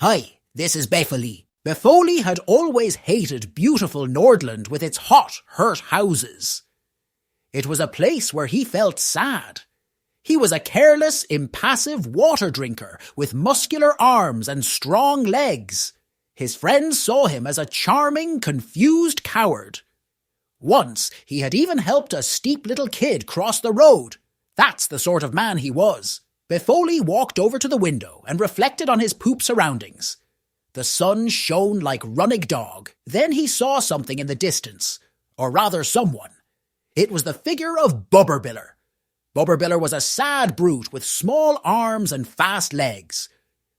Hi, this is Befoli. Befoli had always hated beautiful Nordland with its hot, hurt houses. It was a place where he felt sad. He was a careless, impassive water drinker with muscular arms and strong legs. His friends saw him as a charming, confused coward. Once, he had even helped a steep little kid cross the road. That's the sort of man he was. Befoli walked over to the window and reflected on his poop surroundings. The sun shone like running dog. Then he saw something in the distance, or rather someone. It was the figure of Bubberbiller. Bubberbiller was a sad brute with small arms and fast legs.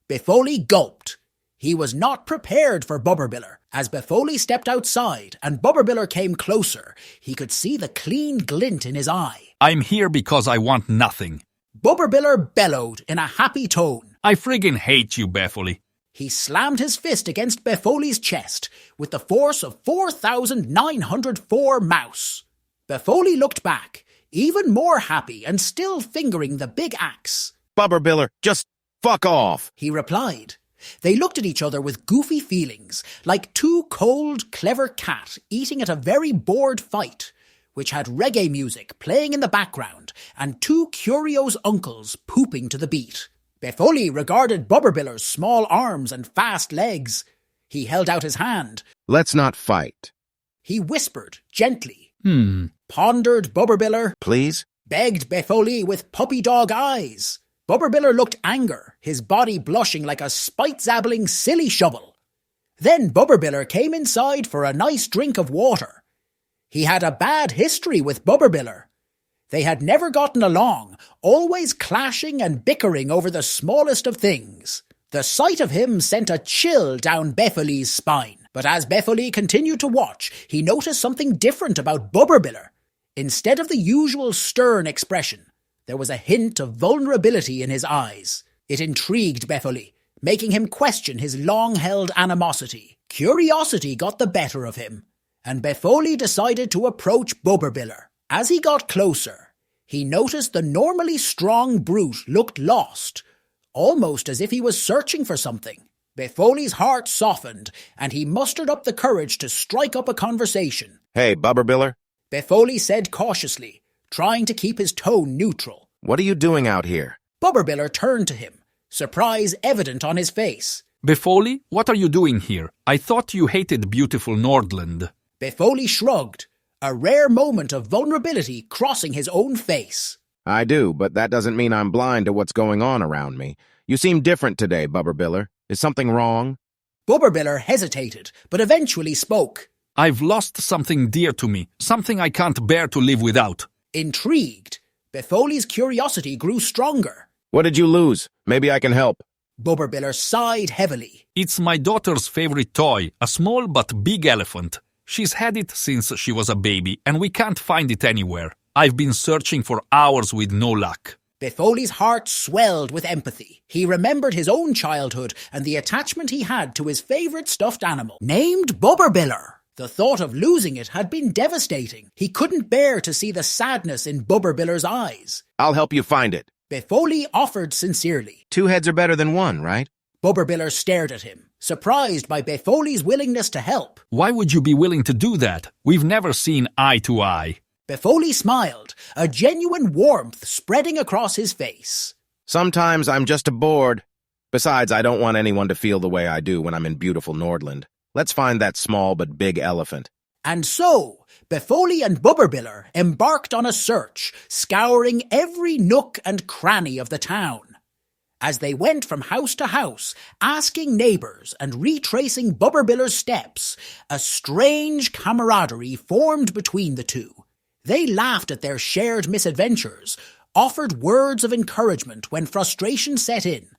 Befoli gulped. He was not prepared for Bubberbiller. As Befoli stepped outside and Bubberbiller came closer, he could see the clean glint in his eye. I'm here because I want nothing. Bubberbiller bellowed in a happy tone. I friggin' hate you, Befoli. He slammed his fist against Befoli's chest with the force of 4,904 mouse. Befoli looked back, even more happy and still fingering the big axe. Bubberbiller, just fuck off, he replied. They looked at each other with goofy feelings, like two cold, clever cats eating at a very bored fight, which had reggae music playing in the background and two curious uncles pooping to the beat. Befoli regarded Bubberbiller's small arms and fast legs. He held out his hand. Let's not fight. He whispered gently. Pondered Bubberbiller. Please? Begged Befoli with puppy dog eyes. Bubberbiller looked anger, his body blushing like a spite-zabbling silly shovel. Then Bubberbiller came inside for a nice drink of water. He had a bad history with Bubberbiller. They had never gotten along, always clashing and bickering over the smallest of things. The sight of him sent a chill down Befoli's spine. But as Befoli continued to watch, he noticed something different about Bubberbiller. Instead of the usual stern expression, there was a hint of vulnerability in his eyes. It intrigued Befoli, making him question his long-held animosity. Curiosity got the better of him, and Befoli decided to approach Bubberbiller. As he got closer, he noticed the normally strong brute looked lost, almost as if he was searching for something. Befoli's heart softened, and he mustered up the courage to strike up a conversation. Hey, Bubberbiller? Befoli said cautiously, trying to keep his tone neutral. What are you doing out here? Bubberbiller turned to him, surprise evident on his face. Befoli, what are you doing here? I thought you hated beautiful Nordland. Befoli shrugged, a rare moment of vulnerability crossing his own face. I do, but that doesn't mean I'm blind to what's going on around me. You seem different today, Bubberbiller. Is something wrong? Bubberbiller hesitated, but eventually spoke. I've lost something dear to me, something I can't bear to live without. Intrigued, Befoli's curiosity grew stronger. What did you lose? Maybe I can help. Bubberbiller sighed heavily. It's my daughter's favorite toy, a small but big elephant. She's had it since she was a baby, and we can't find it anywhere. I've been searching for hours with no luck. Befoli's heart swelled with empathy. He remembered his own childhood and the attachment he had to his favorite stuffed animal, named Bubberbiller. The thought of losing it had been devastating. He couldn't bear to see the sadness in Bubberbiller's eyes. I'll help you find it. Befoli offered sincerely. 2 heads are better than 1, right? Bubberbiller stared at him, surprised by Befoli's willingness to help. Why would you be willing to do that? We've never seen eye to eye. Befoli smiled, a genuine warmth spreading across his face. Sometimes I'm just bored. Besides, I don't want anyone to feel the way I do when I'm in beautiful Nordland. Let's find that small but big elephant. And so, Befoli and Bubberbiller embarked on a search, scouring every nook and cranny of the town. As they went from house to house, asking neighbours and retracing Bubberbiller's steps, a strange camaraderie formed between the two. They laughed at their shared misadventures, offered words of encouragement when frustration set in,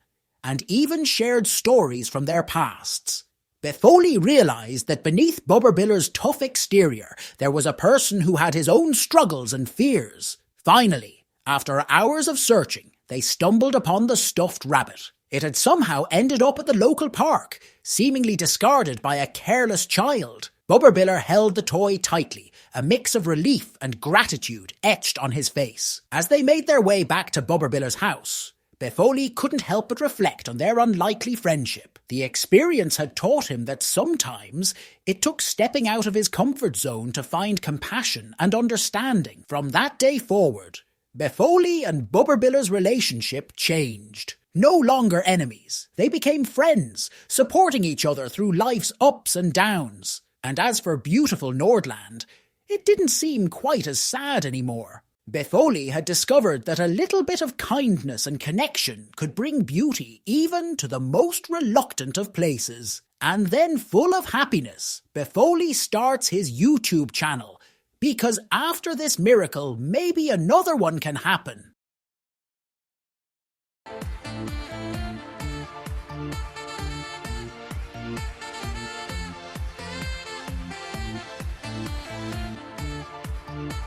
and even shared stories from their pasts. Befoli realised that beneath Bubberbiller's tough exterior there was a person who had his own struggles and fears. Finally, after hours of searching, they stumbled upon the stuffed rabbit. It had somehow ended up at the local park, seemingly discarded by a careless child. Bubberbiller held the toy tightly, a mix of relief and gratitude etched on his face. As they made their way back to Bubberbiller's house, Befoli couldn't help but reflect on their unlikely friendship. The experience had taught him that sometimes it took stepping out of his comfort zone to find compassion and understanding. From that day forward, Befoli and Bubberbiller's relationship changed. No longer enemies, they became friends, supporting each other through life's ups and downs. And as for beautiful Nordland, it didn't seem quite as sad anymore. Befoli had discovered that a little bit of kindness and connection could bring beauty even to the most reluctant of places. And then, full of happiness, Befoli starts his YouTube channel, because after this miracle, maybe another one can happen.